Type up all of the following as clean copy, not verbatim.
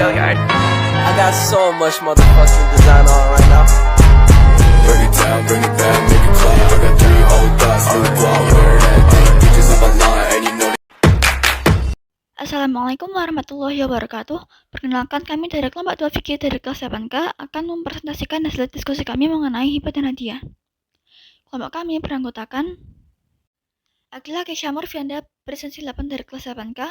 I got so much motherfucking design on right now. Bring it down, bring it back, make it clap. I got 3 old thoughts, new guap, wear that thing. Bitches up a line, and you know. Assalamualaikum warahmatullahi wabarakatuh. Perkenalkan, kami dari kelompok 2 fikih dari kelas 8K akan mempresentasikan hasil diskusi kami mengenai hibah dan hadiah. Kelompok kami beranggotakan Agila Kesyamur Fianda, presensi 8 dari kelas 8K,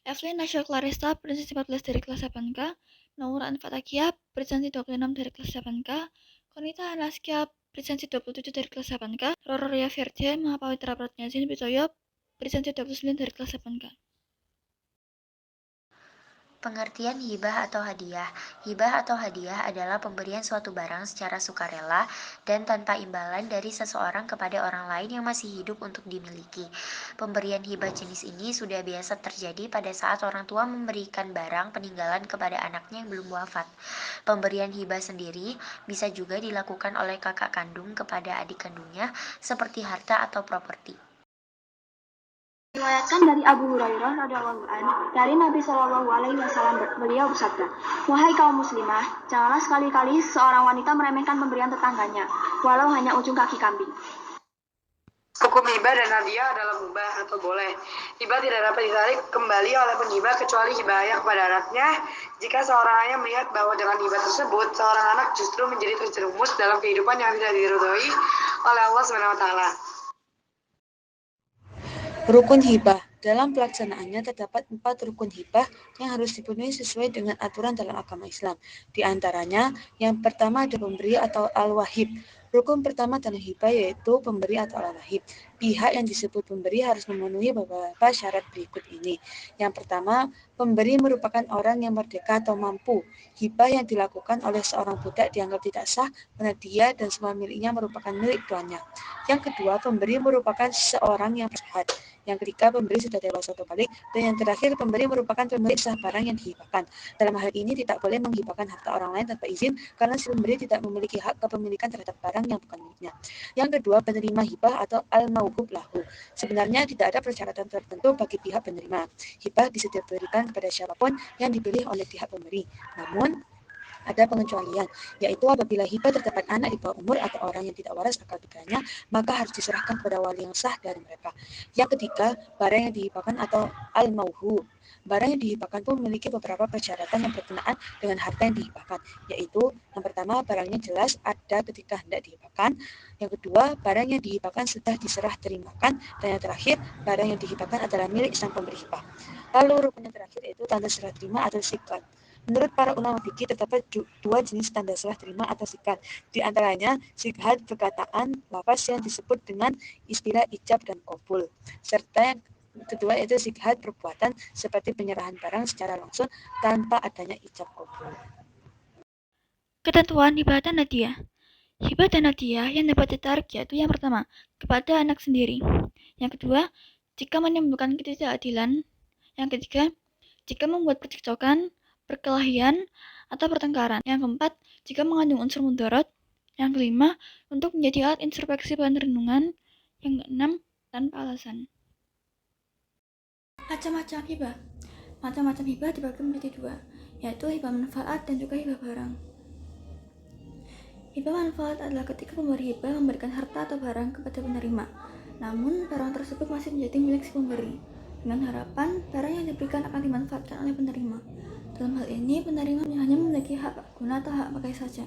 Evelyn Nasyo Clarista, presensi 14 dari kelas 8K, Naura Anfatakia, presensi 26 dari kelas 8K, Konita Anaskia, presensi 27 dari kelas 8K, Rororia Verje, Mahapawitra Pratnyazin Bitoyo, presensi 29 dari kelas 8K. Pengertian hibah atau hadiah. Hibah atau hadiah adalah pemberian suatu barang secara sukarela dan tanpa imbalan dari seseorang kepada orang lain yang masih hidup untuk dimiliki. Pemberian hibah jenis ini sudah biasa terjadi pada saat orang tua memberikan barang peninggalan kepada anaknya yang belum wafat. Pemberian hibah sendiri bisa juga dilakukan oleh kakak kandung kepada adik kandungnya seperti harta atau properti. Diriwayatkan dari Abu Hurairah radhiyallahu anhu dari Nabi Shallallahu Alaihi Wasallam, beliau bersabda, "Wahai kaum muslimah, janganlah sekali-kali seorang wanita meremehkan pemberian tetangganya, walau hanya ujung kaki kambing." Hukum hibah dan hadiah adalah mubah atau boleh. Hibah tidak dapat ditarik kembali oleh penghibah kecuali hibah ayah kepada anaknya. Jika seorang ayah melihat bahwa dengan hibah tersebut, seorang anak justru menjadi terjerumus dalam kehidupan yang tidak diridhoi oleh Allah SWT. Rukun hibah. Dalam pelaksanaannya terdapat 4 rukun hibah yang harus dipenuhi sesuai dengan aturan dalam agama Islam. Di antaranya, yang pertama ada pemberi atau al-wahib. Rukun pertama dalam hibah yaitu pemberi atau al-wahib. Pihak yang disebut pemberi harus memenuhi beberapa syarat berikut ini. Yang pertama, pemberi merupakan orang yang merdeka atau mampu. Hibah yang dilakukan oleh seorang budak dianggap tidak sah karena dia dan semua miliknya merupakan milik tuannya. Yang kedua, pemberi merupakan seorang yang sehat. Yang ketiga, pemberi sudah dewasa atau balik. Dan yang terakhir, pemberi merupakan pemilik sah barang yang dihibahkan. Dalam hal ini tidak boleh menghibahkan harta orang lain tanpa izin karena si pemberi tidak memiliki hak kepemilikan terhadap barang yang bukan miliknya. Yang kedua, penerima hibah atau al-mauhub lahu. Sebenarnya tidak ada persyaratan tertentu bagi pihak penerima. Hibah bisa diberikan kepada siapapun yang dipilih oleh pihak pemberi. Namun, ada pengecualian, yaitu apabila hibah terdapat anak di bawah umur atau orang yang tidak waras akal pikirannya, maka harus diserahkan kepada wali yang sah dari mereka. Yang ketiga, barang yang dihibahkan atau al-mauhub. Barang yang dihibahkan pun memiliki beberapa persyaratan yang berkenaan dengan harta yang dihibahkan, yaitu yang pertama, barangnya jelas ada ketika hendak dihibahkan. Yang kedua, barang yang dihibahkan sudah diserah terimakan. Dan yang terakhir, barang yang dihibahkan adalah milik sang pemberi hibah. Lalu rukun yang terakhir yaitu tanda serah terima atau sikat. Menurut para ulama fikih terdapat 2 jenis tanda serah terima atau sikat. Di antaranya sikat perkataan lafaz yang disebut dengan istilah ijab dan qabul, serta yang kedua yaitu sikat perbuatan seperti penyerahan barang secara langsung tanpa adanya ijab qabul. Ketentuan hibah dan hadiah. Hibah dan hadiah yang dapat ditarik yaitu yang pertama, kepada anak sendiri. Yang kedua, jika menimbulkan ketidakadilan. Yang ketiga, jika membuat percekcokan, perkelahian, atau pertengkaran. Yang keempat, jika mengandung unsur mudarat. Yang kelima, untuk menjadi alat introspeksi bahan renungan. Yang keenam, tanpa alasan. Macam-macam hibah. Macam-macam hibah dibagi menjadi 2, yaitu hibah manfaat dan juga hibah barang. Hibah manfaat adalah ketika pemberi hibah memberikan harta atau barang kepada penerima, namun barang tersebut masih menjadi milik si pemberi, dengan harapan barang yang diberikan akan dimanfaatkan oleh penerima. Dalam hal ini, penerima hanya memiliki hak guna atau hak pakai saja.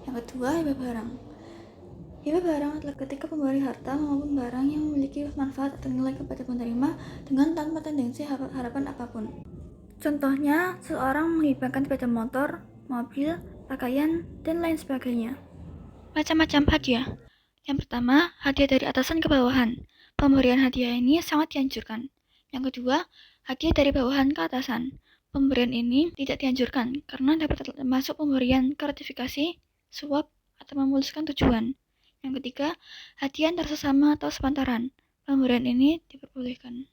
Yang kedua, hibah barang. Hibah barang adalah ketika pemberi harta maupun barang yang memiliki manfaat atau nilai kepada penerima dengan tanpa tendensi harapan apapun. Contohnya, seorang menghibahkan sepeda motor, mobil, pakaian, dan lain sebagainya. Macam-macam hadiah. Yang pertama, hadiah dari atasan ke bawahan. Pemberian hadiah ini sangat dianjurkan. Yang kedua, hadiah dari bawahan ke atasan. Pemberian ini tidak dianjurkan karena dapat termasuk pemberian gratifikasi, suap, atau memuluskan tujuan. Yang ketiga, hadiah antar sesama atau sepantaran. Pemberian ini diperbolehkan.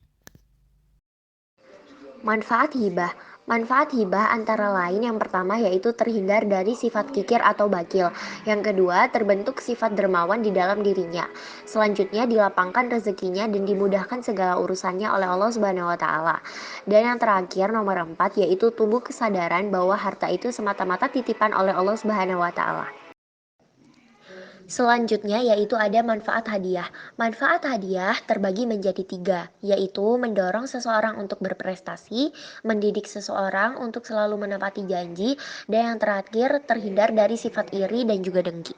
Manfaat hibah. Manfaat hibah antara lain yang pertama yaitu terhindar dari sifat kikir atau bakil. Yang kedua, terbentuk sifat dermawan di dalam dirinya. Selanjutnya, dilapangkan rezekinya dan dimudahkan segala urusannya oleh Allah Subhanahu wa taala. Dan yang terakhir, nomor 4 yaitu tumbuh kesadaran bahwa harta itu semata-mata titipan oleh Allah Subhanahu wa taala. Selanjutnya yaitu ada manfaat hadiah. Manfaat hadiah terbagi menjadi 3, yaitu mendorong seseorang untuk berprestasi, mendidik seseorang untuk selalu menepati janji, dan yang terakhir terhindar dari sifat iri dan juga dengki.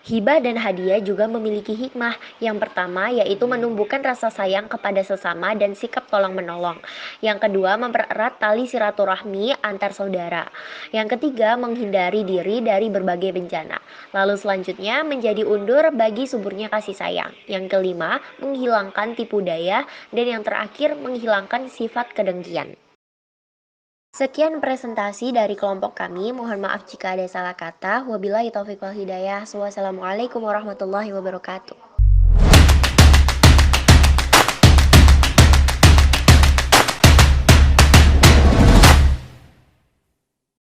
Hibah dan hadiah juga memiliki hikmah. Yang pertama yaitu menumbuhkan rasa sayang kepada sesama dan sikap tolong-menolong. Yang kedua mempererat tali silaturahmi antar saudara. Yang ketiga menghindari diri dari berbagai bencana. Lalu selanjutnya menjadi undur bagi suburnya kasih sayang. Yang kelima menghilangkan tipu daya. Dan yang terakhir menghilangkan sifat kedengkian. Sekian presentasi dari kelompok kami. Mohon maaf jika ada salah kata. Wabillahi taufiq wal hidayah. Wassalamualaikum warahmatullahi wabarakatuh.